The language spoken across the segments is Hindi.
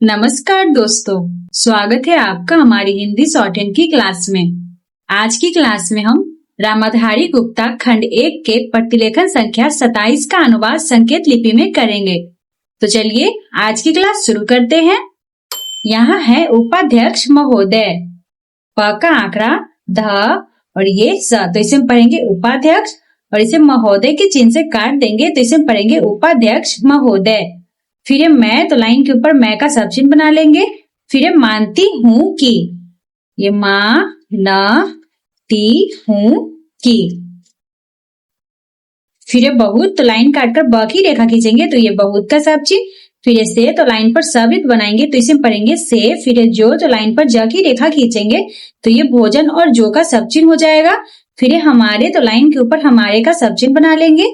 नमस्कार दोस्तों, स्वागत है आपका हमारी हिंदी शॉर्ट हैंड की क्लास में। आज की क्लास में हम रामाधारी गुप्ता खंड 1 के प्रतिलेखन संख्या 27 का अनुवाद संकेत लिपि में करेंगे। तो चलिए आज की क्लास शुरू करते हैं। यहाँ है उपाध्यक्ष महोदय, प का आंकड़ा ध और ये स, तो इसे हम पढ़ेंगे उपाध्यक्ष, और इसे महोदय के चिन्ह से काट देंगे तो इसे हम पढ़ेंगे उपाध्यक्ष महोदय। फिर ये मैं, तो लाइन के ऊपर मैं का सब चिन्ह बना लेंगे। फिर ये मानती हूँ कि, ये ती हूँ की। फिर ये बहुत, तो लाइन काटकर ब की रेखा खींचेंगे तो ये बहुत का सब चिन्ह। फिर ये से, तो लाइन पर सवृत्त बनाएंगे तो इसे पढ़ेंगे से। फिर ये जो, तो लाइन पर ज की रेखा खींचेंगे तो ये भोजन और जो का सब चिन्ह हो जाएगा। फिर ये हमारे, तो लाइन के ऊपर हमारे का सब चिन्ह बना लेंगे।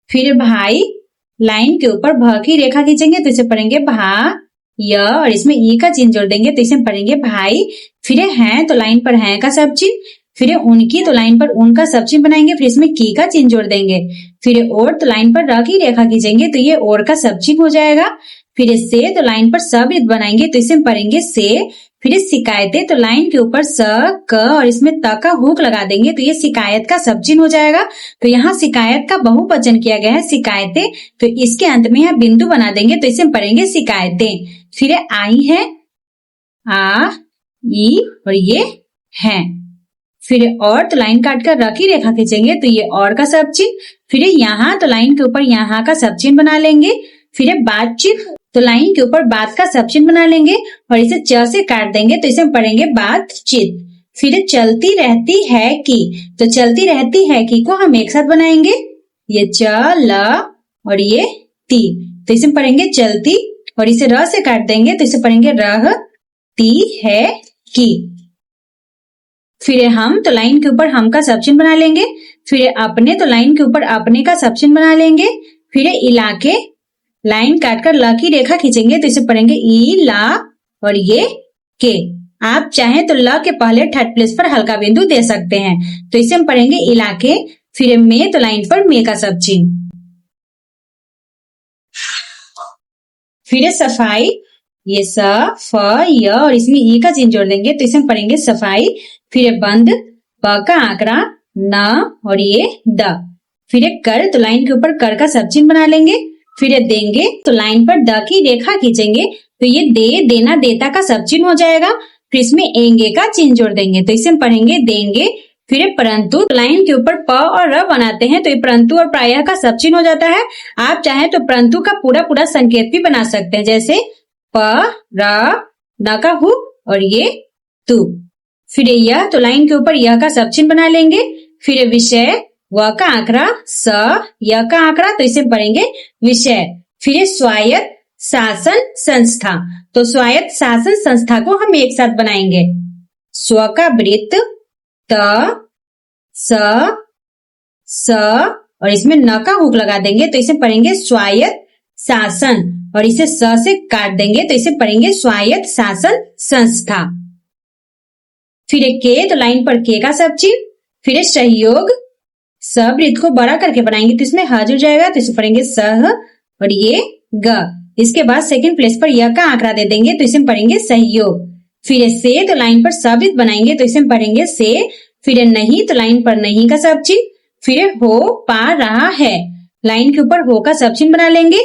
फिर भाई, लाइन के ऊपर भ की रेखा खींचेंगे तो इसे पढ़ेंगे भा य, और इसमें ई का चिन्ह जोड़ देंगे तो इसे पढ़ेंगे भाई। फिर हैं, तो लाइन पर हैं का सब चिन्ह। फिर उनकी, तो लाइन पर उनका सब चिन्ह बनाएंगे। फिर इसमें की का चिन्ह जोड़ देंगे। फिर और, तो लाइन पर र की रेखा खींचेंगे तो ये और का सब चिन्ह हो जाएगा। फिर से, तो लाइन पर सवृत्त बनाएंगे तो इसे पढ़ेंगे से। फिर शिकायतें, तो लाइन के ऊपर स क और इसमें त का हुक लगा देंगे तो ये शिकायत का सब चिन्ह हो जाएगा। तो यहाँ शिकायत का बहुवचन किया गया है शिकायतें, तो इसके अंत में यहाँ बिंदु बना देंगे तो इसे पढ़ेंगे शिकायतें। फिर आई है आ, ई और ये हैं। फिर और, तो लाइन काटकर र की रेखा खींचेंगे तो ये और का सब चिन्ह। फिर यहाँ, तो लाइन के ऊपर यहाँ का सब चिन्ह बना लेंगे। फिर बातचीत, तो लाइन के ऊपर बात का सब चिन्ह बना लेंगे और इसे च से काट देंगे तो इसे पढ़ेंगे बातचीत। फिर चलती रहती है कि, तो चलती रहती है कि को हम एक साथ बनाएंगे, ये च ल और ये ती, तो इसे पढ़ेंगे चलती, और इसे र से काट देंगे तो इसे पढ़ेंगे रह ती है की। फिर हम, तो लाइन के ऊपर हम का सब चिन्ह बना लेंगे। फिर अपने, तो लाइन के ऊपर अपने का सब चिन्ह बना लेंगे। फिर इलाके, लाइन काटकर ल की रेखा खींचेंगे तो इसे पढ़ेंगे ई ला और ये के। आप चाहें तो ल के पहले थर्ड प्लेस पर हल्का बिंदु दे सकते हैं तो इसे हम पढ़ेंगे इलाके। फिर में, तो लाइन पर में का सब चिन्ह। फिर सफाई, ये स फ य और इसमें ई का चिन्ह जोड़ देंगे तो इसे हम पढ़ेंगे सफाई। फिर बंद, प का आंकड़ा न और ये द। फिर कर, तो लाइन के ऊपर कर का सब चिन्ह बना लेंगे। फिर देंगे, तो लाइन पर द की रेखा खींचेंगे तो ये दे, देना, देता का सब चिन्ह हो जाएगा। फिर इसमें एंगे का चिन्ह जोड़ देंगे तो इसे हम पढ़ेंगे देंगे। फिर परंतु, तो लाइन के ऊपर प और र बनाते हैं तो ये परंतु और प्रायः का सब चिन्ह हो जाता है। आप चाहें तो परंतु का पूरा पूरा संकेत भी बना सकते हैं, जैसे प र न का हु और ये तू। फिर यह, तो लाइन के ऊपर यह का सब चिन्ह बना लेंगे। फिर विषय, व का आंकड़ा स, य का आंकड़ा तो इसे पढ़ेंगे विषय। फिर स्वायत्त शासन संस्था, तो स्वायत्त शासन संस्था को हम एक साथ बनाएंगे। स्व का वृत्त, त स और इसमें न का हुक लगा देंगे तो इसे पढ़ेंगे स्वायत्त शासन, और इसे स से काट देंगे तो इसे पढ़ेंगे स्वायत्त शासन संस्था। फिर के, तो लाइन पर के का सब चिन्ह। फिर सहयोग, सवृत्त को बड़ा करके बनाएंगे तो इसमें ह जुड़ जाएगा तो इसे पढ़ेंगे सह और ये ग। इसके बाद सेकंड प्लेस पर य का आंकड़ा दे देंगे तो इसे पढ़ेंगे सहयोग। फिर से, तो लाइन पर सवृत्त बनाएंगे तो इसे पढ़ेंगे से। फिर नहीं, तो लाइन पर नहीं का सब चिन्ह। फिर हो पा रहा है, लाइन के ऊपर हो का सब चिन्ह बना लेंगे।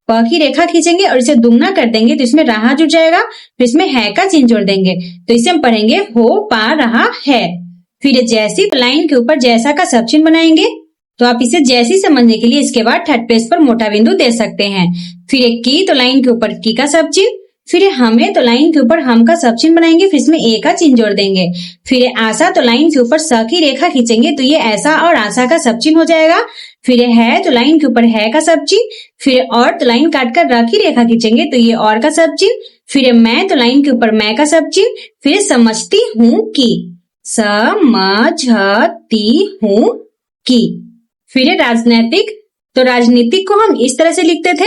प की रेखा खींचेंगे और इसे दुगना कर देंगे तो इसमें रहा जुड़ जाएगा। फिर इसमें है का चिन्ह जोड़ देंगे तो इसे हम पढ़ेंगे हो पा रहा है। फिर जैसी, तो लाइन के ऊपर जैसा का सब चिन्ह बनाएंगे तो आप इसे जैसी समझने के लिए इसके बाद थर्ड प्लेस पर मोटा बिंदु दे सकते हैं। फिर की, तो लाइन के ऊपर की का सब चिन्ह। फिर हमें, तो लाइन के ऊपर हम का सब चिन्ह बनाएंगे। फिर इसमें ए का चिन्ह जोड़ देंगे। फिर आशा, तो लाइन के ऊपर स की रेखा खींचेंगे तो ये ऐसा और आशा का सब चिन्ह हो जाएगा। फिर है, तो लाइन के ऊपर है का सब चिन्ह। फिर और, तो लाइन काटकर र की रेखा खींचेंगे तो ये और का सब चिन्ह। फिर मैं, तो लाइन के ऊपर मैं का सब चिन्ह। फिर समझती हूँ कि, समझती हूँ कि। फिर राजनैतिक, तो राजनीतिक को हम इस तरह से लिखते थे,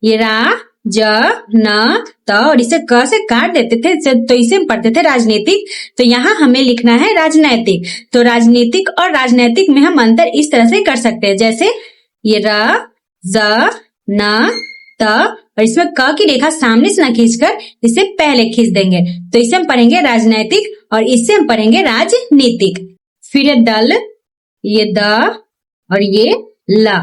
ये रा ज न त और इसे क से काट देते थे तो इसे हम पढ़ते थे राजनीतिक। तो यहाँ हमें लिखना है राजनैतिक। तो राजनीतिक और राजनैतिक में हम अंतर इस तरह से कर सकते हैं, जैसे ये र ज न त और इसमें क की रेखा सामने से ना खींचकर इसे पहले खींच देंगे, तो इसे हम पढ़ेंगे राजनैतिक और इससे हम पढ़ेंगे राजनीतिक। फिर ये दल, ये द और ये ल।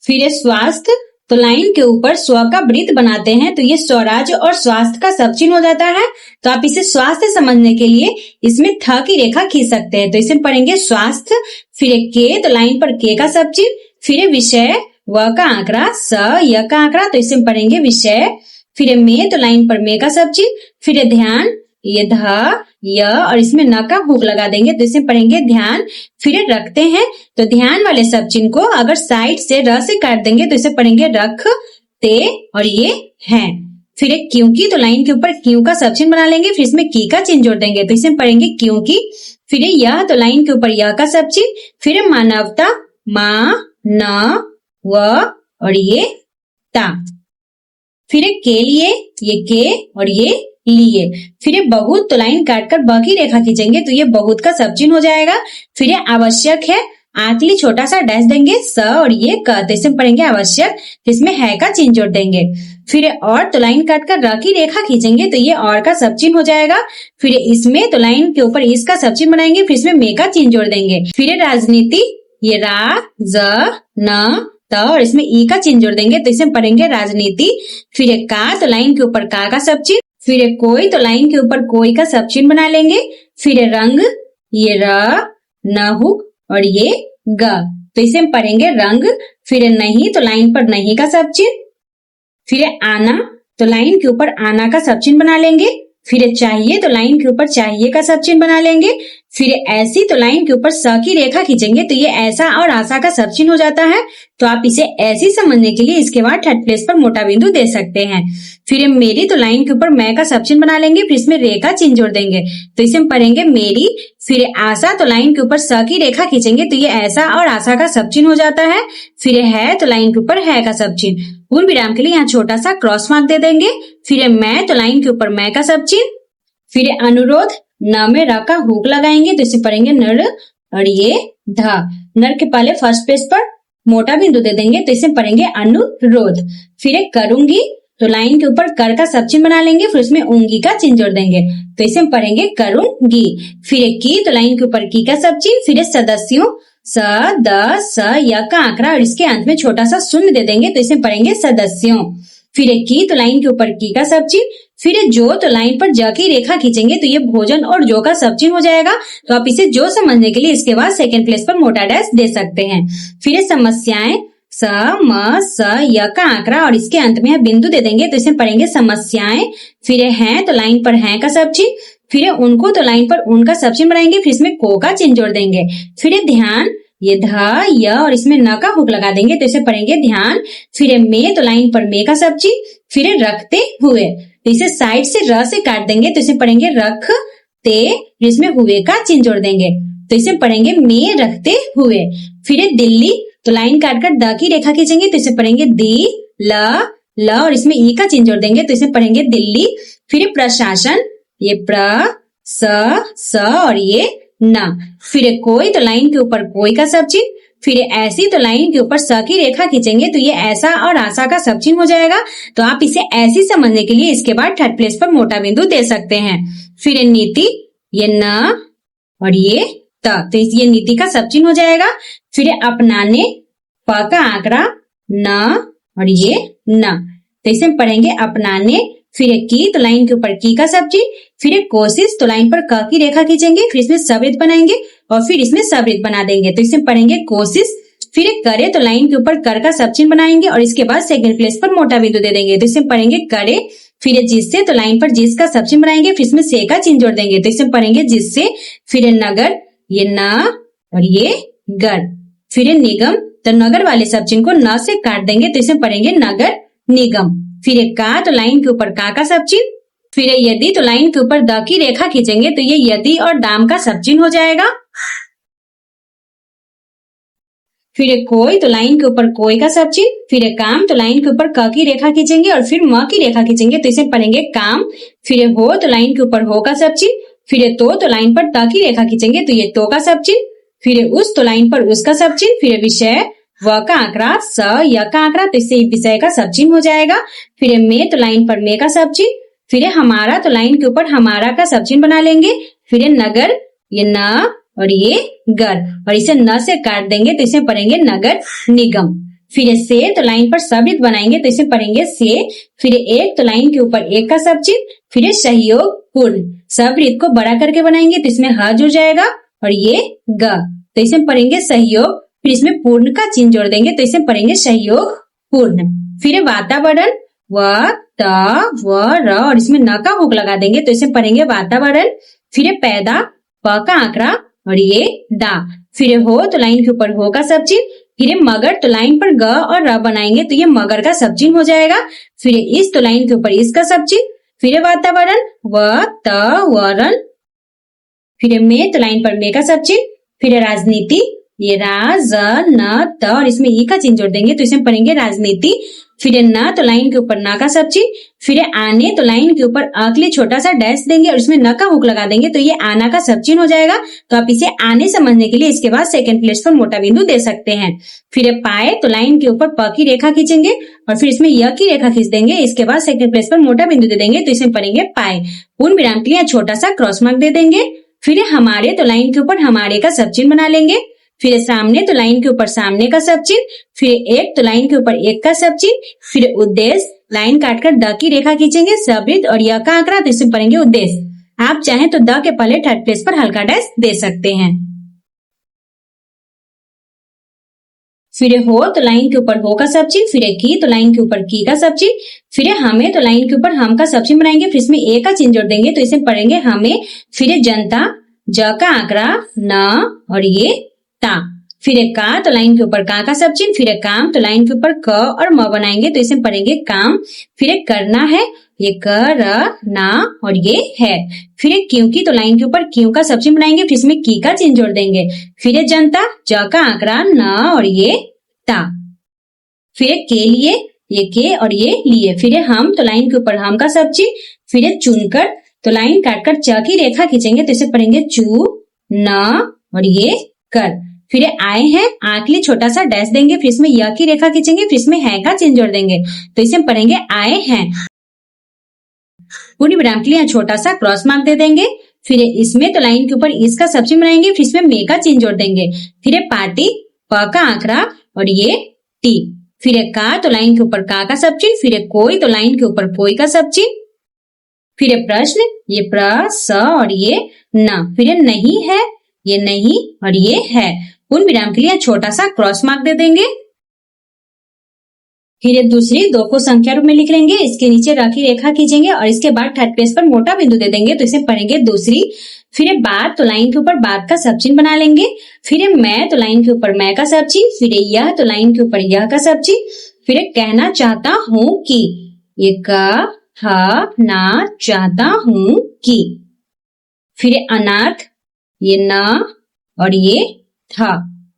फिर ये स्वास्थ्य, तो लाइन के ऊपर स्व का वृत्त बनाते हैं, तो ये स्वराज्य और स्वास्थ्य का सब चिन्ह हो जाता है। तो आप इसे स्वास्थ्य समझने के लिए इसमें थ की रेखा खींच सकते हैं, तो इसे पढ़ेंगे स्वास्थ्य। फिर के, तो लाइन पर के का सब चिन्ह। फिर विषय, व का आंकड़ा, स य का आंकड़ा, तो इसे पढ़ेंगे विषय। फिर में, तो लाइन पर में का सब चिन्ह। फिर ध्यान, ये ध य और इसमें न का हुक लगा देंगे, तो इसे पढ़ेंगे ध्यान। फिर रखते हैं, तो ध्यान वाले सब चिन्ह को अगर साइड से र से काट देंगे तो इसे पढ़ेंगे रख ते और ये हैं। फिर एक क्योंकि, तो लाइन के ऊपर क्यों का सब चिन्ह बना लेंगे, फिर इसमें की का चिन्ह जोड़ देंगे, तो इसे पढ़ेंगे क्योंकि। फिर यह, तो लाइन के ऊपर यह का सब चिन्ह। फिर मानवता, मा न व और ये ता। फिर के लिए, ये के और ये लिए। फिर बहुत, तो लाइन काटकर ब की रेखा खींचेंगे, तो ये बहुत का सब चिन्ह हो जाएगा। फिर आवश्यक है, आखिरी छोटा सा डैश देंगे, स और ये क, तो इसे पढ़ेंगे आवश्यक, इसमें है का चिन्ह जोड़ देंगे। फिर और, तो लाइन काटकर र की रेखा खींचेंगे, तो ये और का सब चिन्ह हो जाएगा। फिर इसमें, तो लाइन के ऊपर इसका सब चिन्ह बनाएंगे, फिर इसमें मे का चिन्ह जोड़ देंगे। फिर राजनीति, ये रा ज न त और इसमें ई का चिन्ह जोड़ देंगे, तो इसे पढ़ेंगे राजनीति। फिर का, तो लाइन के ऊपर का सब चिन्ह। फिर कोई, तो लाइन के ऊपर कोई का सब चिन्ह बना लेंगे। फिर रंग, ये र न हुक और ये ग, तो इसे हम पढ़ेंगे रंग। फिर नहीं, तो लाइन पर नहीं का सब चिन्ह। फिर आना, तो लाइन के ऊपर आना का सब चिन्ह बना लेंगे। फिर चाहिए, तो लाइन के ऊपर चाहिए का सब चिन्ह बना लेंगे। फिर ऐसी, तो लाइन के ऊपर स की रेखा खींचेंगे, तो ये ऐसा और आशा का सब चिन्ह हो जाता है। तो आप इसे ऐसी समझने के लिए इसके बाद थर्ड प्लेस पर मोटा बिंदु दे सकते हैं। फिर मेरी, तो लाइन के ऊपर मैं का सब चिन्ह बना लेंगे, फिर इसमें रे का चिन्ह जोड़ देंगे, तो इसे हम पढ़ेंगे मेरी। फिर आशा, तो लाइन के ऊपर स की रेखा खींचेंगे, तो ये ऐसा और आशा का सब चिन्ह हो जाता है। फिर है, तो लाइन के ऊपर है का सब चिन्ह। पूर्ण विराम के लिए यहाँ छोटा सा क्रॉस मार्क दे देंगे। फिर मैं, तो लाइन के ऊपर मैं का सब चिन्ह। फिर अनुरोध, न में र का हुक लगाएंगे, तो इसे पढ़ेंगे नर और ये ध। नर के पहले फर्स्ट पेज पर मोटा बिंदु दे देंगे, तो इसे पढ़ेंगे अनुरोध। फिर करूंगी, तो लाइन के ऊपर कर का सब चिन्ह बना लेंगे, फिर उसमें उंगी का चिन्ह जोड़ देंगे, तो इसे हम पढ़ेंगे करूंगी। फिर की, तो लाइन के ऊपर की का सब चिन्ह। फिर सदस्यों, स द स य का आंकड़ा और इसके अंत में छोटा सा शून्य दे देंगे, तो इसे पढ़ेंगे सदस्यों। फिर की, तो लाइन के ऊपर की का सब चिन्ह। फिर जो, तो लाइन पर ज की रेखा खींचेंगे, तो ये भोजन और जो का सब चिन्ह हो जाएगा। तो आप इसे जो समझने के लिए इसके बाद सेकंड प्लेस पर मोटा डैश दे सकते हैं। फिर समस्याएं, स म स य का आंकड़ा और इसके अंत में बिंदु दे देंगे, तो इसे पढ़ेंगे समस्याएं। फिर हैं, तो लाइन पर हैं का सब चिन्ह। फिर उनको, तो लाइन पर उनका सब चिन्ह बनाएंगे, फिर इसमें को का चिन्ह जोड़ देंगे। फिर ध्यान, ये ध य और इसमें न का हुक लगा देंगे, तो इसे पढ़ेंगे ध्यान। फिर में, तो लाइन पर में का सब चिन्ह। फिर रखते हुए, तो इसे साइड से र से काट देंगे, तो इसे पढ़ेंगे रख ते, इसमें हुए का चिन्ह जोड़ देंगे, तो इसे पढ़ेंगे में रखते हुए। फिर दिल्ली, तो लाइन काटकर द की रेखा खींचेंगे, तो इसे पढ़ेंगे दी ल और इसमें ई का चिन्ह जोड़ देंगे, तो इसे पढ़ेंगे दिल्ली। फिर प्रशासन, ये प्र स और ये न। फिर कोई, तो लाइन के ऊपर कोई का सब चिन्ह। फिर ऐसी, तो लाइन के ऊपर स की रेखा खींचेंगे, तो ये ऐसा और आशा का सब चिन्ह हो जाएगा। तो आप इसे ऐसी समझने के लिए इसके बाद थर्ड प्लेस पर मोटा बिंदु दे सकते हैं। फिर नीति, ये न और ये त, तो ये नीति का सब चिन्ह हो जाएगा। फिर अपनाने, प का आंकड़ा, न और ये न, तो इसे हम पढ़ेंगे अपनाने। फिर की, तो लाइन के ऊपर की का सब चिन्ह। फिर कोशिश, तो लाइन पर क की रेखा खींचेंगे, फिर इसमें सवृत्त बनाएंगे और फिर इसमें सवृत्त बना देंगे, तो इसे पढ़ेंगे कोशिश। फिर करे, तो लाइन के ऊपर कर का सब चिन्ह बनाएंगे और इसके बाद सेकंड प्लेस पर मोटा बिंदु दे देंगे, तो इसे पढ़ेंगे करे। फिर जिससे, तो लाइन पर जिस का सब चिन्ह बनाएंगे, फिर इसमें से का चिन्ह जोड़ देंगे, तो इसे पढ़ेंगे जिससे। फिर नगर, ये न और ये गर। फिर निगम, तो नगर वाले सब चिन्ह को न से काट देंगे, तो इसे पढ़ेंगे नगर निगम। फिर का, तो लाइन के ऊपर का सब चिन्ह। फिर यदि, तो लाइन के ऊपर द की रेखा खींचेंगे, तो ये यदि और दाम का सब चिन्ह हो जाएगा। फिर कोई, तो लाइन के ऊपर कोई का सब चिन्ह। फिर काम, तो लाइन के ऊपर क की रेखा खींचेंगे और फिर म की रेखा खींचेंगे, तो इसे पढ़ेंगे काम। फिर हो, तो लाइन के ऊपर हो का सब चिन्ह। फिर तो लाइन पर त की रेखा खींचेंगे, तो ये तो का सब चिन्ह। फिर उस, तो लाइन पर उसका सब चिन्ह। फिर विषय, व का आंकड़ा, स य का आंकड़ा, तो इससे विषय का सब चिन्ह हो जाएगा। फिर है में, तो लाइन पर में का सब चिन्ह। फिर है हमारा, तो लाइन के ऊपर हमारा का सब चिन्ह बना लेंगे। फिर है नगर, ये न और ये गर, और इसे न से काट देंगे तो इसे पढ़ेंगे नगर निगम। फिर से, तो लाइन पर सवृत्त बनाएंगे तो इसे पढ़ेंगे से। फिर एक, तो लाइन के ऊपर एक का सब चिन्ह। फिर सहयोग पूर्ण, सवृत्त को बड़ा करके बनाएंगे तो इसमें ह जुड़ जाएगा, और ये ग, तो इसे पढ़ेंगे सहयोग। फिर इसमें पूर्ण का चिन्ह जोड़ देंगे तो इसे पढ़ेंगे सहयोग पूर्ण। फिर वातावरण, व त व र, और इसमें न का हुक लगा देंगे तो इसे पढ़ेंगे वातावरण। फिर पैदा, प का आंकड़ा, और ये दा। फिर हो, तो लाइन के ऊपर हो का सब चिन्ह। फिर मगर, तो लाइन पर ग और र बनाएंगे तो ये मगर का सब चिन्ह हो जाएगा। फिर इस, तो लाइन के ऊपर इसका सब चिन्ह। फिर वातावरण, व त वरण। फिर में, तो लाइन पर में का सब चिन्ह। फिर राजनीति, ये रा ज न त, और इसमें ई का चिन्ह जोड़ देंगे तो इसे पढ़ेंगे राजनीति। फिर न, तो लाइन के ऊपर न का सब चिन्ह। फिर आने, तो लाइन के ऊपर अ के लिए छोटा सा डैश देंगे और इसमें न का हुक लगा देंगे तो ये आना का सब चिन्ह हो जाएगा। तो आप इसे आने समझने के लिए इसके बाद सेकंड प्लेस पर मोटा बिंदु दे सकते हैं। फिर पाए, तो लाइन के ऊपर प की रेखा खींचेंगे और फिर इसमें य की रेखा खींच देंगे। इसके बाद सेकंड प्लेस पर मोटा बिंदु दे देंगे तो इसे पढ़ेंगे पाए। पूर्ण विराम के लिए छोटा सा क्रॉस मार्क दे देंगे। फिर हमारे, तो लाइन के ऊपर हमारे का सब चिन्ह बना लेंगे। फिर सामने, तो लाइन के ऊपर सामने का सब चिन्ह। फिर एक, तो लाइन के ऊपर एक का सब चिन्ह। फिर उद्देश्य, लाइन काटकर द की रेखा खींचेंगे, सवृत्त और य का आंकड़ा, तो इसमें पढ़ेंगे उद्देश्य। आप चाहें तो द के पहले थर्ड प्लेस पर हल्का डैश दे सकते हैं। फिर हो, तो लाइन के ऊपर हो का सब चिन्ह। फिर की, तो लाइन के ऊपर की का सब चिन्ह। फिर हमें, तो लाइन के ऊपर हम का सब चिन्ह बनाएंगे। फिर इसमें ए का चिन्ह जोड़ देंगे तो इसे पढ़ेंगे हमें। फिर जनता, ज का आंकड़ा, न और ये ता। फिर का, तो लाइन के ऊपर का सब चिन्ह। फिर काम, तो लाइन के ऊपर क और म बनाएंगे तो इसे पढ़ेंगे काम। फिर करना है, ये क र ना और ये है। फिर क्योंकि, तो लाइन के ऊपर क्यों का सब चिन्ह बनाएंगे। फिर इसमें की का चिन्ह जोड़ देंगे। फिर जनता, ज का आंकड़ा, न और ये ता। फिर के लिए, ये के और ये लिए। फिर हम, तो लाइन के ऊपर हम का सब चिन्ह। फिर चुनकर, तो लाइन काटकर च की रेखा खींचेंगे तो इसे पढ़ेंगे चू, न और ये कर। फिर आए हैं, आ के लिए छोटा सा डैश देंगे। फिर इसमें य की रेखा खींचेंगे। फिर इसमें है का चिन्ह जोड़ देंगे तो इसे पढ़ेंगे आए हैं। पूर्ण विराम के लिए छोटा सा क्रॉस मार्क दे देंगे। फिर इसमें, तो लाइन के ऊपर इसका सब चिन्ह बनाएंगे। फिर इसमें में का चिन्ह जोड़ देंगे। फिर पार्टी, प का आंकड़ा और ये टी। फिर का, तो लाइन के ऊपर का सब चिन्ह। फिर कोई, तो लाइन के ऊपर कोई का सब चिन्ह। फिर प्रश्न, ये प्र स और ये न। फिर नहीं है, ये नहीं और ये है। पूर्ण विराम के लिए छोटा सा क्रॉस मार्क दे देंगे। फिर दूसरी 2 को संख्या रूप में लिख लेंगे। इसके नीचे राखी रेखा खींचेंगे और इसके बाद थर्ड प्लेस पर मोटा बिंदु दे देंगे तो इसे पढ़ेंगे दूसरी। फिर बात, तो लाइन के ऊपर बात का सब चिन्ह बना लेंगे। फिर मैं, तो लाइन के ऊपर मैं का सब चिन्ह। फिर यह, तो लाइन के ऊपर यह का सब चिन्ह। फिर कहना चाहता हूँ कि, ये का ना चाहता हूँ कि। फिर अनाथ, ये न और ये था।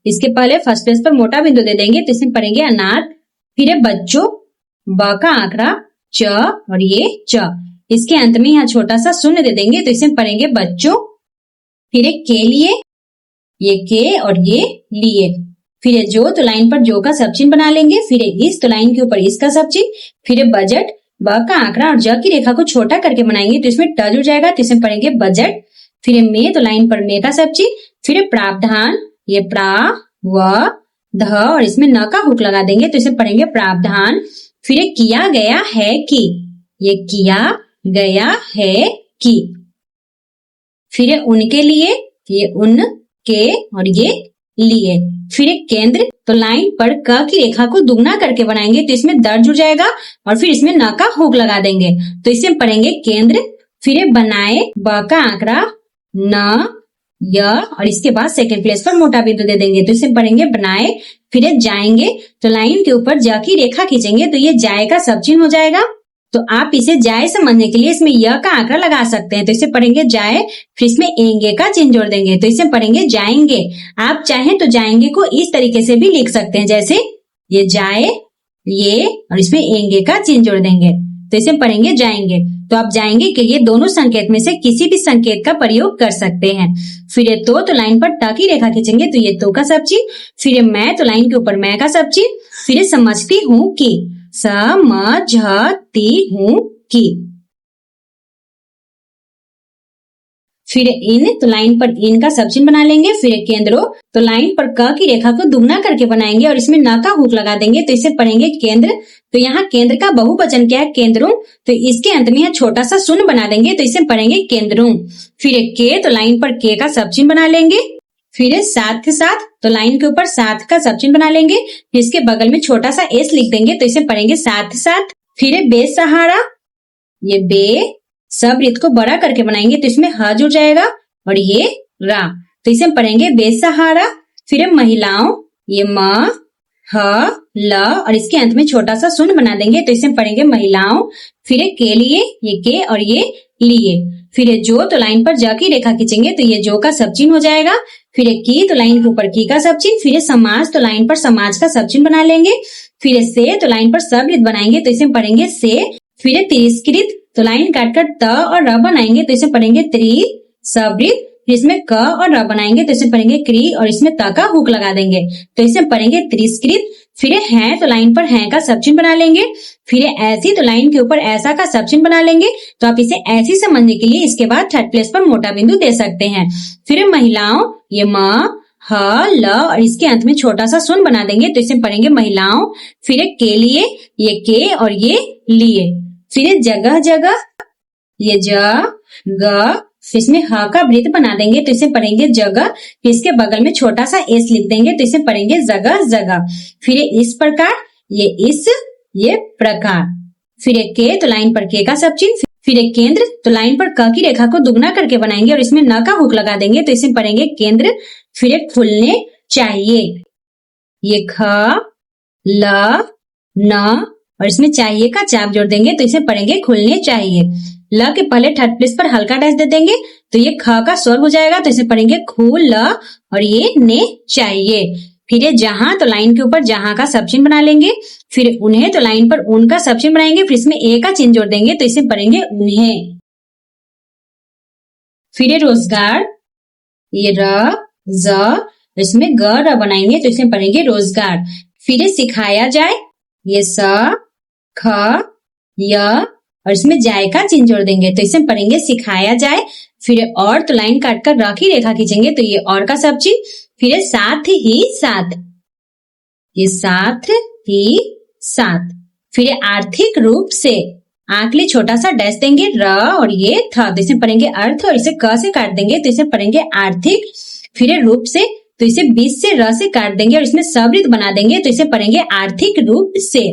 इसके पहले फर्स्ट प्लेस पर मोटा बिंदु दे देंगे तो इसमें पढ़ेंगे अनाथ। फिर बच्चों, ब का आंकड़ा, च और ये च। इसके अंत में यहाँ छोटा सा शून्य दे देंगे तो इसमें पढ़ेंगे बच्चों। फिर के लिए, ये के और ये लिए। फिर जो, तो लाइन पर जो का सब चिन्ह बना लेंगे। फिर इस, तो लाइन के ऊपर इसका सब चिन्ह। फिर बजट, ब का आंकड़ा और ज की रेखा को छोटा करके बनाएंगे तो इसमें ट जुड़ जाएगा तो इसमें पढ़ेंगे बजट। फिर में, तो लाइन पर में का सब चिन्ह। फिर प्रावधान, ये प्रा व ध और इसमें न का हुक लगा देंगे तो इसे पढ़ेंगे प्रावधान। फिर किया गया है कि, ये किया गया है कि। फिर उनके लिए, ये उन के और ये लिए। फिर केंद्र, तो लाइन पर क की रेखा को दुगना करके बनाएंगे तो इसमें दर्ज जुड़ जाएगा और फिर इसमें न का हुक लगा देंगे तो इसे पढ़ेंगे केंद्र। फिर बनाए, ब का आंकड़ा, न य और इसके बाद सेकंड प्लेस पर मोटा बिंदु दे देंगे तो इसे पढ़ेंगे बनाए। फिर जाएंगे, तो लाइन के ऊपर ज की रेखा खींचेंगे तो ये जाए का सब चिन्ह हो जाएगा। तो आप इसे जाए समझने के लिए इसमें य का आंकड़ा लगा सकते हैं तो इसे पढ़ेंगे जाए। फिर इसमें एंगे का चिन्ह जोड़ देंगे तो इसे पढ़ेंगे जाएंगे। आप चाहें तो जाएंगे को इस तरीके से भी लिख सकते हैं, जैसे ये जाए, ये और इसमें एंगे का चिन्ह जोड़ देंगे। तो इसे पढ़ेंगे जाएंगे। तो आप जाएंगे के लिए दोनों संकेत में से किसी भी संकेत का प्रयोग कर सकते हैं। फिर ये तो लाइन पर ट की रेखा खींचेंगे तो ये तो का सब चिन्ह। फिर ये मैं तो लाइन के ऊपर मैं का सब चिन्ह। फिर ये समझती हूँ कि, समझती हूँ कि। फिर इन तो लाइन पर इन का सब चिन्ह बना लेंगे। फिर केंद्रों तो लाइन पर क की रेखा को दुगना करके बनाएंगे और इसमें न का हुक लगा देंगे तो इसे पढ़ेंगे केंद्र। तो यहाँ केंद्र का बहुवचन क्या है? केंद्रों। तो इसके अंत में छोटा सा शून्य बना देंगे तो इसे पढ़ेंगे केंद्रों। फिर के तो लाइन पर के का सब चिन्ह बना लेंगे। फिर साथ के साथ तो लाइन के ऊपर साथ का सब चिन्ह बना लेंगे। फिर इसके बगल में छोटा सा एस लिख देंगे तो इसे पढ़ेंगे साथ साथ। फिर बेसहारा, ये बे सब वृत्त को बड़ा करके बनाएंगे तो इसमें ह जुड़ जाएगा और ये रा, तो इसे पढ़ेंगे बेसहारा। फिर महिलाओं, ये म ह ल और इसके अंत में छोटा सा शून्य बना देंगे तो इसे पढ़ेंगे महिलाओं। फिर के लिए, ये के और ये लिए। फिर जो तो लाइन पर ज की रेखा खींचेंगे तो ये जो का सब चिन्ह हो जाएगा। फिर की तो लाइन के ऊपर की का सब चिन्ह। फिर समाज तो लाइन पर समाज का सब चिन्ह बना लेंगे। फिर से तो लाइन पर सब वृत्त बनाएंगे तो इसे पढ़ेंगे से। फिर तिरस्कृत तो लाइन काटकर त और र बनाएंगे तो इसे पढ़ेंगे त्रि सवृत्त। इसमें क और र बनाएंगे तो इसे पढ़ेंगे क्री और इसमें त का हुक लगा देंगे तो इसे पढ़ेंगे तिरस्कृत। फिर है तो लाइन पर है का सब चिन्ह बना लेंगे। फिर ऐसी तो लाइन के ऊपर ऐसा का सब चिन्ह बना लेंगे। तो आप इसे ऐसी समझने के लिए इसके बाद थर्ड प्लेस पर मोटा बिंदु दे सकते हैं। फिर महिलाओं, ये म ह ल और इसके अंत में छोटा सा शून्य बना देंगे तो इसे पढ़ेंगे महिलाओं। फिर के लिए, ये के और ये लिए। फिर जगह जगह, ये ज ग, फिर इसमें ह का वृत्त बना देंगे तो इसे पढ़ेंगे जगह। फिर इसके बगल में छोटा सा एस लिख देंगे तो इसे पढ़ेंगे जगह जगह। फिर इस प्रकार, ये इस, ये प्रकार। फिर के तो लाइन पर के का सब चिन्ह। फिर केंद्र तो लाइन पर क की रेखा को दुगना करके बनाएंगे और इसमें न का हुक लगा देंगे तो इसे पढ़ेंगे केंद्र। फिर खुलने चाहिए, ये ख ल न और इसमें चाहिए का चाप जोड़ देंगे तो इसे पढ़ेंगे खुलने चाहिए। ल के पहले थर्ड प्लेस पर हल्का डैश दे देंगे तो ये ख का स्वर हो जाएगा तो इसे पढ़ेंगे खुल और ये ने चाहिए। फिर ये जहां तो लाइन के ऊपर जहां का सब चिन्ह बना लेंगे। फिर उन्हें तो लाइन पर उन का सब चिन्ह बनाएंगे। फिर इसमें ए का चिन्ह जोड़ देंगे तो इसे पढ़ेंगे उन्हें। फिर रोजगार, ये र ज, इसमें ग र बनाएंगे तो इसे पढ़ेंगे रोजगार। फिर सिखाया जाए, ये स ख य और इसमें जाए का चिन्ह जोड़ देंगे तो इसे पढ़ेंगे सिखाया जाए। फिर और तो लाइन काटकर र की रेखा खींचेंगे तो ये और का सब चिन्ह। फिर साथ ही साथ, ये साथ ही साथ। फिर आर्थिक रूप से, आंख लिए छोटा सा डैश देंगे र और ये थ तो इसे पढ़ेंगे अर्थ और इसे क से काट देंगे तो इसे पढ़ेंगे आर्थिक। फिर रूप से तो इसे 20 से र से काट देंगे और इसमें सवृत्त बना देंगे तो इसे पढ़ेंगे आर्थिक रूप से।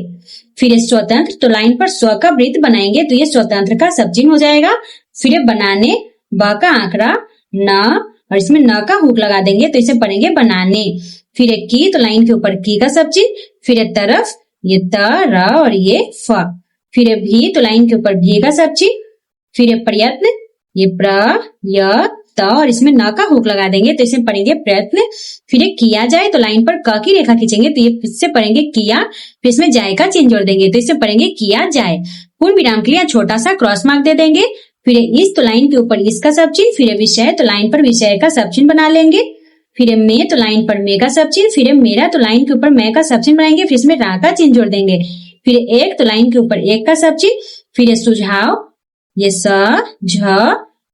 फिर स्वतंत्र तो लाइन पर स्व का वृत्त बनाएंगे तो ये स्वतंत्र का सब चिन्ह हो जाएगा। फिर बनाने, ब का आंकड़ा न और इसमें न का हुक लगा देंगे तो इसे पढ़ेंगे बनाने। फिर की तो लाइन के ऊपर की का सब चिन्ह। फिर तरफ, ये त र और ये फ। फिर भी तो लाइन के ऊपर भी का सब चिन्ह। फिर प्रयत्न, ये प्र य त और इसमें न का हुक लगा देंगे तो इसे पढ़ेंगे प्रयत्न। फिर किया जाए तो लाइन पर क की रेखा खींचेंगे तो ये इससे पढ़ेंगे किया। फिर इसमें जाए का चिन्ह जोड़ देंगे तो इसे पढ़ेंगे किया जाए। पूर्ण विराम के लिए छोटा सा क्रॉस मार्क दे देंगे। फिर इस तो लाइन के ऊपर इसका सब चिन्ह। फिर विषय तो लाइन पर विषय का सब चिन्ह बना लेंगे। फिर में तो लाइन पर मे का सब चिन्ह। फिर मेरा तो लाइन के ऊपर मैं का सब चिन्ह बनाएंगे। फिर इसमें रा का चिन्ह जोड़ देंगे। फिर एक तो लाइन के ऊपर एक का सब चिन्ह। फिर सुझाव, ये स झ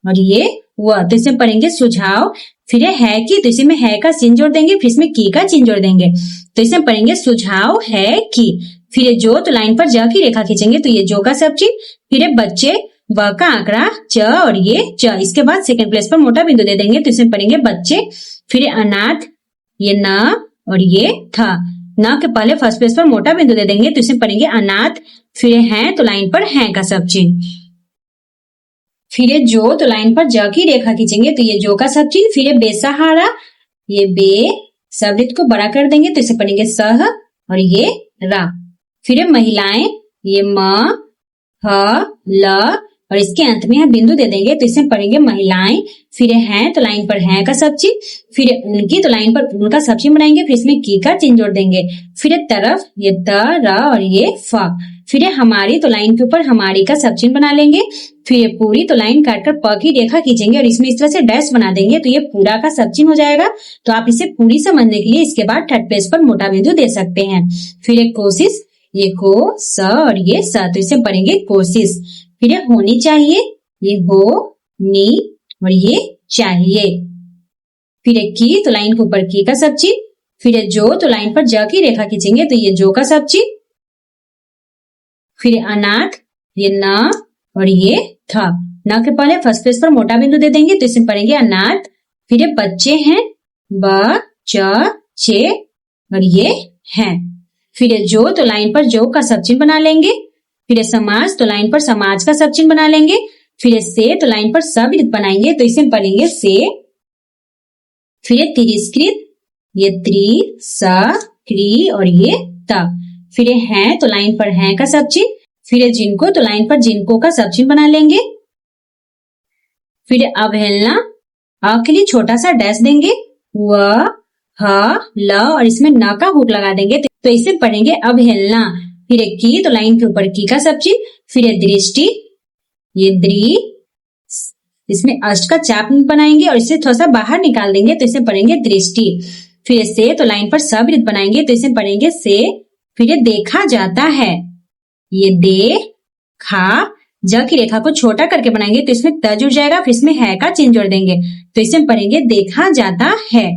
और ये व तो इसे पढ़ेंगे सुझाव। फिर है कि तो इसी में है का चिन्ह जोड़ देंगे। फिर इसमें की का चिन्ह जोड़ देंगे तो इसे पढ़ेंगे सुझाव है कि। फिर जो तो लाइन पर ज की रेखा खींचेंगे तो ये जो का सब चिन्ह। फिर बच्चे, व का आंकड़ा च और ये च, इसके बाद सेकंड प्लेस पर मोटा बिंदु दे देंगे तो इसे पढ़ेंगे बच्चे। फिर अनाथ, ये न और ये थ, न के पहले फर्स्ट प्लेस पर मोटा बिंदु दे देंगे तो इसे पढ़ेंगे अनाथ। फिर है तो लाइन पर है का सब चिन्ह। फिर जो तो लाइन पर ज की रेखा खींचेंगे तो ये जो का सब चिन्ह। फिर बेसहारा, ये बे शब्द को बड़ा कर देंगे तो इसे पढ़ेंगे सह और ये रा। फिर महिलाएं, ये म ह ल और इसके अंत में हम बिंदु दे देंगे तो इसमें पढ़ेंगे महिलाएं, फिर हैं तो लाइन पर हैं का सब चिन्ह, फिर उनकी तो लाइन पर उनका सब चिन्ह बनाएंगे, फिर इसमें की का चिन्ह जोड़ देंगे, फिर तरफ ये त र और ये फ, फिर हमारी तो लाइन के ऊपर हमारी का सब चिन्ह बना लेंगे, फिर पूरी तो लाइन काटकर प की रेखा खींचेंगे और इसमें इस तरह से डैश बना देंगे तो ये पूरा का सब चिन्ह हो जाएगा। तो आप इसे पूरी समझने के लिए इसके बाद थर्ड पेज पर मोटा बिंदु दे सकते हैं। फिर एक कोशिश, ये को स और ये स, तो इसे पढ़ेंगे कोशिश। फिर होनी चाहिए, ये हो नी और ये चाहिए। फिर की तो लाइन के ऊपर की का सब चिन्ह, फिर जो तो लाइन पर ज की रेखा खींचेंगे तो ये जो का सब चिन्ह, फिर अनाथ, ये न और ये था। न के पहले फर्स्ट पेज पर मोटा बिंदु दे देंगे तो इसे पढ़ेंगे अनाथ। फिर बच्चे हैं, ब च चे और ये हैं। फिर जो तो लाइन पर जो का सब चिन्ह बना लेंगे, फिर समाज तो लाइन पर समाज का सब चिन्ह बना लेंगे, फिर से तो लाइन पर सवृत्त बनाएंगे तो इसे पढ़ेंगे से। फिर तिरस्कृत, ये त्रि स क्री और ये त। फिर हैं तो लाइन पर हैं का सब चिन्ह, फिर जिनको तो लाइन पर जिनको का सब चिन्ह बना लेंगे। फिर अवहेलना, अ के लिए छोटा सा डैश देंगे, व ह ल और इसमें न का हुक लगा देंगे तो इसे पढ़ेंगे अवहेलना। फिर की तो लाइन के ऊपर की का सब चिन्ह, फिर दृष्टि, ये द्री, इसमें अष्ट का चाप बनाएंगे और इसे थोड़ा सा बाहर निकाल देंगे तो इसे पढ़ेंगे दृष्टि। फिर से तो लाइन पर सवृत्त बनाएंगे तो इसे पढ़ेंगे से। फिर देखा जाता है, ये दे खा, ज की रेखा को छोटा करके बनाएंगे तो इसमें त जुड़ जाएगा, फिर इसमें है का चिन्ह जोड़ देंगे तो इसे पढ़ेंगे देखा जाता है।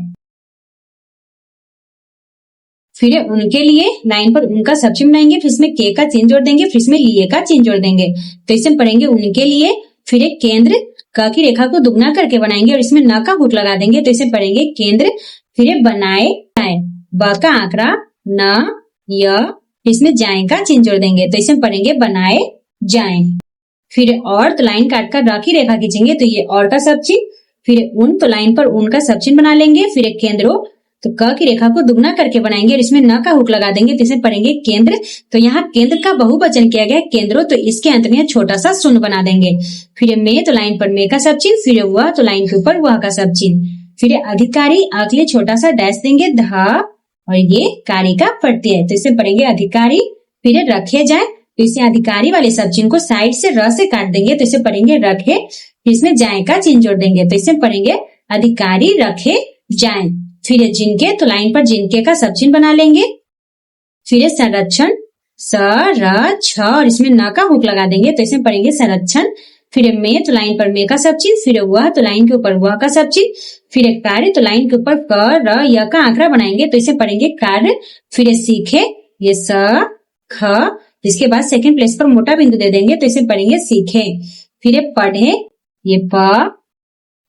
फिर उनके लिए लाइन पर उनका सब चिन्ह बनाएंगे, फिर इसमें के का चिन्ह जोड़ देंगे, फिर इसमें लिए का चिन्ह जोड़ देंगे तो इसे पढ़ेंगे उनके लिए। फिर एक केंद्र, क की रेखा को दुगना करके बनाएंगे और इसमें न का हुक लगा देंगे तो इसे पढ़ेंगे केंद्र। फिर बनाए, ब का आंकड़ा, न य, इसमें जाए का चिन्ह जोड़ देंगे तो इसे पढ़ेंगे बनाए जाए। फिर और तो लाइन काटकर र की रेखा खींचेंगे तो ये और का सब चिन्ह, फिर उन तो लाइन पर उनका सब चिन्ह बना लेंगे। फिर एक केंद्रो तो क की रेखा को दुगना करके बनाएंगे और इसमें न का हुक लगा देंगे तो इसे पढ़ेंगे केंद्र। तो यहाँ केंद्र का बहुवचन किया गया केंद्रो, तो इसके अंत में छोटा सा शून्य बना देंगे। फिर में तो लाइन पर में का सब चिन्ह, फिर वह तो लाइन के ऊपर वह का सब चिन्ह। फिर अधिकारी, अ के लिए छोटा सा डैश देंगे, ध और ये कारी का प्रत्यय तो इसे पढ़ेंगे अधिकारी। फिर रखे जाए तो इसे अधिकारी वाले सब चिन्ह को साइड से र से काट देंगे तो इसे पढ़ेंगे रखे, फिर इसमें जाए का चिन्ह जोड़ देंगे तो इसे पढ़ेंगे अधिकारी रखे जाए। फिर जिनके तो लाइन पर जिनके का सब चिन्ह बना लेंगे। फिर संरक्षण, स र छ और इसमें न का हुक लगा देंगे तो इसमें पढ़ेंगे संरक्षण। फिर में तो लाइन पर में का सब चिन्ह, फिर वह तो लाइन के ऊपर वह का सब चिन्ह, फिर कार्य तो लाइन के ऊपर क र य का आंकड़ा बनाएंगे तो इसे पढ़ेंगे कार्य। फिर सीखे, ये स ख, इसके बाद सेकंड प्लेस पर मोटा बिंदु दे देंगे तो इसे पढ़ेंगे सीखे। फिर पढ़े, ये प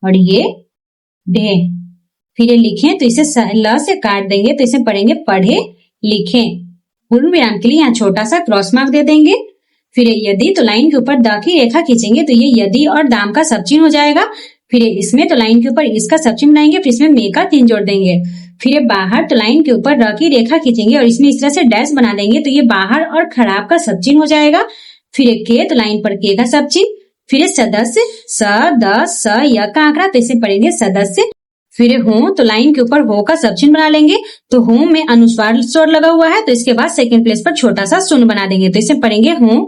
और ये ढे। फिर लिखें तो इसे ल से काट देंगे तो इसे पढ़ेंगे पढ़े लिखें। पूर्ण विराम के लिए यहाँ छोटा सा क्रॉस मार्क दे देंगे। फिर यदि तो लाइन के ऊपर द की रेखा खींचेंगे तो ये यदि और दाम का सब चिन्ह हो जाएगा। फिर इसमें तो लाइन के ऊपर इसका सब चिन्ह बनाएंगे, फिर इसमें मे का चिन्ह जोड़ देंगे। फिर बाहर तो लाइन के ऊपर र की रेखा खींचेंगे और इसमें इस तरह से डैश बना देंगे तो ये बाहर और खराब का सब चिन्ह हो जाएगा। फिर के तो लाइन पर के का सब चिन्ह, फिर सदस्य, स द स य का आंकड़ा तो इसे पढ़ेंगे सदस्य। फिर हो तो लाइन के ऊपर हो का सब चिन्ह बना लेंगे, तो हो में अनुस्वार स्वर लगा हुआ है तो इसके बाद सेकंड प्लेस पर छोटा सा शून्य बना देंगे तो इसे पढ़ेंगे हो।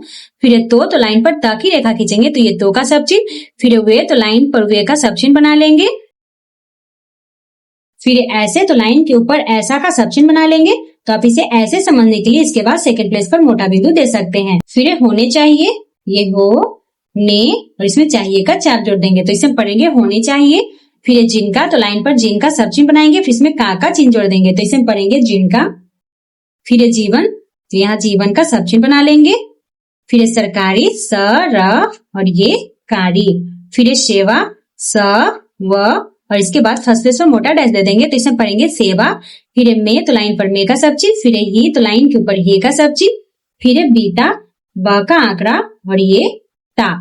फिर तो लाइन पर त की रेखा खींचेंगे तो ये तो का सब चिन्ह, फिर वे तो लाइन पर वे का सब चिन्ह बना लेंगे। फिर ऐसे तो लाइन के ऊपर ऐसा का सब चिन्ह बना लेंगे। तो आप इसे ऐसे समझने के लिए इसके बाद सेकंड प्लेस पर मोटा बिंदु दे सकते हैं। फिर होने चाहिए, ये हो ने और इसमें चाहिए का चाप जोड़ देंगे तो इसे पढ़ेंगे होने चाहिए। फिर जिनका तो लाइन पर जिनका सब चिन्ह बनाएंगे, फिर इसमें का चिन्ह जोड़ देंगे तो इसे पढ़ेंगे जिनका। फिर जीवन, तो यहाँ जीवन का सब चिन्ह बना लेंगे। फिर सरकारी, स र और ये कारी। फिर सेवा, स व और इसके बाद फर्स्ट प्लेस पर मोटा डैश दे देंगे तो इसे पढ़ेंगे सेवा। फिर में तो लाइन पर में का सब चिन्ह, फिर ही तो लाइन के ऊपर ये का सब चिन्ह, फिर बीता, ब का आंकड़ा और ये ता।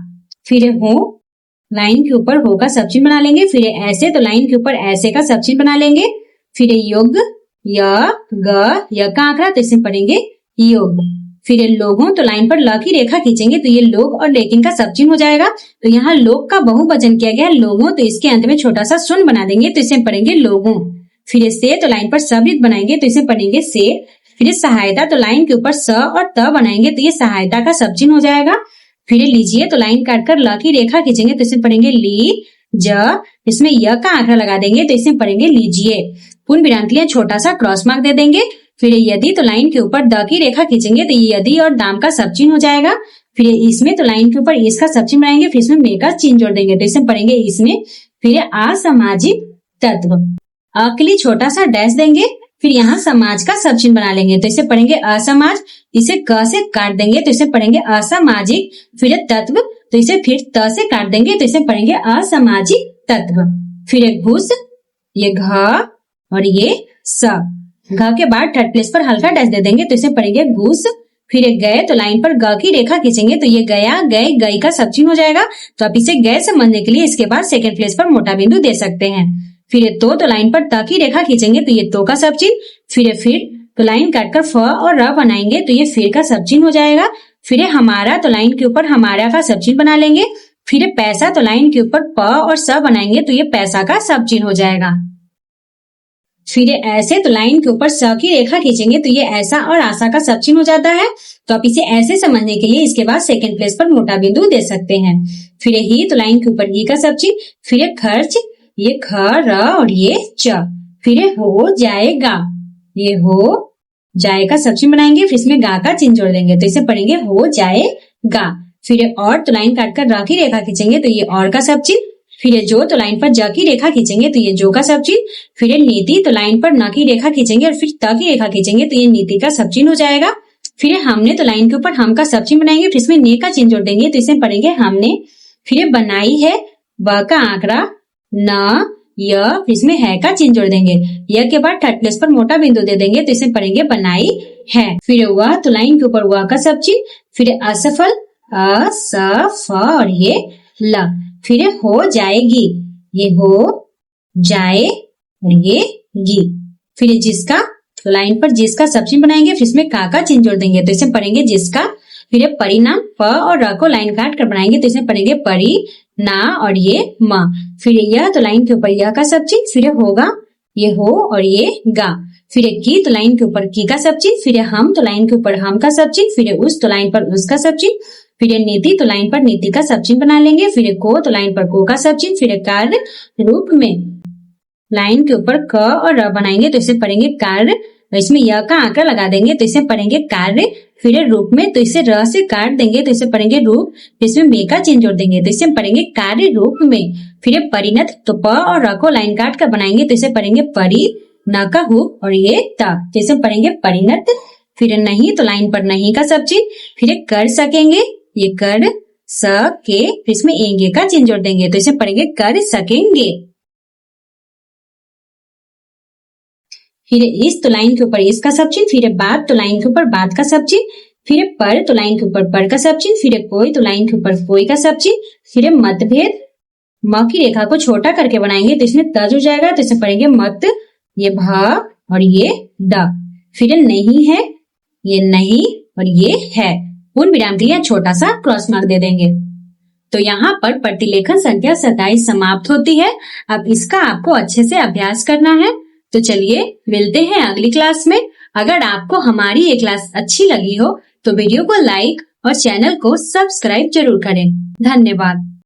फिर हो लाइन के ऊपर हो का सब चिन्ह बना लेंगे। फिर ऐसे तो लाइन के ऊपर ऐसे का सब चिन्ह बना लेंगे। फिर योग, य ग य का आंकड़ा तो इसे पढ़ेंगे योग। फिर ये लोगों तो लाइन पर ल की रेखा खींचेंगे तो ये लोग और लेकिन का सब चिन्ह हो जाएगा। तो यहाँ लोग का बहुवचन किया गया लोगों, तो इसके अंत में छोटा सा शून्य बना देंगे तो इसे पढ़ेंगे लोगों। फिर से तो लाइन पर सवृत्त बनाएंगे तो इसे पढ़ेंगे से। फिर सहायता तो लाइन के ऊपर स और त बनाएंगे तो ये सहायता का सब चिन्ह हो जाएगा। फिर लीजिए तो लाइन काटकर ल की रेखा खींचेंगे तो इसे पढ़ेंगे ली ज, इसमें य का आंकड़ा लगा देंगे तो इसे पढ़ेंगे लीजिए। पूर्ण विराम के लिए छोटा सा क्रॉस मार्क दे देंगे। फिर यदि तो लाइन के ऊपर द की रेखा खींचेंगे तो ये यदि और दाम का सब चिन्ह हो जाएगा। फिर इसमें तो लाइन के ऊपर इसका सब चिन्ह बनाएंगे, फिर इसमें मे का चिन्ह जोड़ देंगे तो इसे पढ़ेंगे इसमें। फिर असामाजिक तत्व, अ के लिए छोटा सा डैश देंगे, फिर यहाँ समाज का सब चिन्ह बना लेंगे तो इसे पढ़ेंगे असमाज। इसे क से काट देंगे तो इसे पढ़ेंगे असामाजिक। फिर तत्व तो इसे फिर त से काट देंगे तो इसे पढ़ेंगे असामाजिक तत्व। फिर घुस, ये घ और ये स, घ के बाद थर्ड प्लेस पर हल्का डैश दे देंगे तो इसे पढ़ेंगे घुस। फिर गए तो लाइन पर ग की रेखा खींचेंगे तो ये गया गए गई का सब चिन्ह हो जाएगा। तो आप इसे गए समझने के लिए इसके बाद सेकंड प्लेस पर मोटा बिंदु दे सकते हैं। फिर तो लाइन पर त की रेखा खींचेंगे तो ये तो का सब चिन्ह। फिर तो लाइन काटकर फ और र बनाएंगे तो ये फिर का सब चिन्ह हो जाएगा। फिर हमारा तो लाइन के ऊपर हमारा का सब चिन्ह बना लेंगे। फिर पैसा तो लाइन के ऊपर प और स बनाएंगे तो ये पैसा का सब चिन्ह हो जाएगा। फिर ऐसे तो लाइन के ऊपर स की रेखा खींचेंगे तो ये ऐसा और आशा का सब चिन्ह हो जाता है। तो आप इसे ऐसे समझने के लिए इसके बाद सेकंड प्लेस पर मोटा बिंदु दे सकते हैं। फिर ही तो लाइन के ऊपर ही का सब चिन्ह, फिर खर्च, ये ख र और ये च। फिर हो जाएगा, ये हो जाए का सब चिन्ह बनाएंगे, फिर इसमें गा का चिन्ह जोड़ देंगे तो इसे पढ़ेंगे हो जाएगा। फिर और तो लाइन काटकर र की रेखा खींचेंगे तो ये और का सब चिन्ह। फिर जो तो लाइन पर ज की रेखा खींचेंगे तो ये जो का सब चिन्ह। फिर नीति तो लाइन पर न की रेखा खींचेंगे और फिर त की रेखा खींचेंगे तो ये नीति का सब चिन्ह हो जाएगा। फिर हमने तो लाइन के ऊपर हम का सब चिन्ह बनाएंगे, फिर इसमें ने का चिन्ह जोड़ देंगे तो इसे पढ़ेंगे हमने। फिर बनाई है, व का आंकड़ा, न य, फिर इसमें है का चिन्ह जोड़ देंगे। य के बाद थर्ड प्लेस पर मोटा बिंदु दे देंगे तो इसे पढ़ेंगे बनाई है। फिर वह तो लाइन के ऊपर वह का सब चिन्ह। फिर असफल, अ स फ और ये ल। फिर हो जाएगी, ये हो जाए और ये गी। फिर जिसका तो लाइन पर जिसका सब चिन्ह बनाएंगे, फिर इसमें का चिन्ह जोड़ देंगे तो इसे पढ़ेंगे जिसका। फिर परिणाम, प और र को लाइन काट कर बनाएंगे तो इसे पढ़ेंगे परि ना और ये म। फिर यह तो लाइन के ऊपर यह का सब चिन्ह, फिर होगा, ये हो और ये गा। फिर की तो लाइन के ऊपर की का सब चिन्ह, फिर हम तो लाइन के ऊपर हम का सब चिन्ह, फिर उस तो लाइन पर उसका सब चिन्ह। फिर नीति तो लाइन पर नीति का सब चिन्ह बना लेंगे। फिर को तो लाइन पर को का सब चिन्ह। फिर कार्य रूप में लाइन के ऊपर क और र बनाएंगे तो इसे पढ़ेंगे कार्य। इसमें य का आंकड़ा लगा देंगे तो इसे पढ़ेंगे कार्य। फिर रूप में तो इसे र से काट देंगे तो इसे पढ़ेंगे रूप। फिर इसमें मे का चिन्ह जोड़ देंगे तो इसे पढ़ेंगे कार्य रूप में। फिर परिणत तो प और र को लाइन काट कर बनाएंगे तो इसे पढ़ेंगे परि, न का हु और ये त तो इसे पढ़ेंगे परिणत। फिर नहीं तो लाइन पर नहीं का सब चिन्ह। फिर कर सकेंगे, ये कर सके, फिर इसमें एंगे का चिन्ह जोड़ देंगे तो इसे पढ़ेंगे कर सकेंगे। फिर इस तो लाइन के ऊपर इसका सब चिन्ह। फिर बात तो लाइन के ऊपर बात का सब चिन्ह। फिर पर तो लाइन के ऊपर पर का सब चिन्ह। फिर कोई तो लाइन के ऊपर कोई का सब चिन्ह। फिर मतभेद, म की रेखा को छोटा करके बनाएंगे तो इसमें त हो जाएगा तो इसे पढ़ेंगे मत, ये भ और ये ड। फिर नहीं है, ये नहीं और ये है। पूर्ण विराम के लिए छोटा सा क्रॉस मार्क दे देंगे। तो यहाँ पर प्रतिलेखन संख्या 27 समाप्त होती है। अब इसका आपको अच्छे से अभ्यास करना है। तो चलिए मिलते हैं अगली क्लास में। अगर आपको हमारी ये क्लास अच्छी लगी हो तो वीडियो को लाइक और चैनल को सब्सक्राइब जरूर करें। धन्यवाद।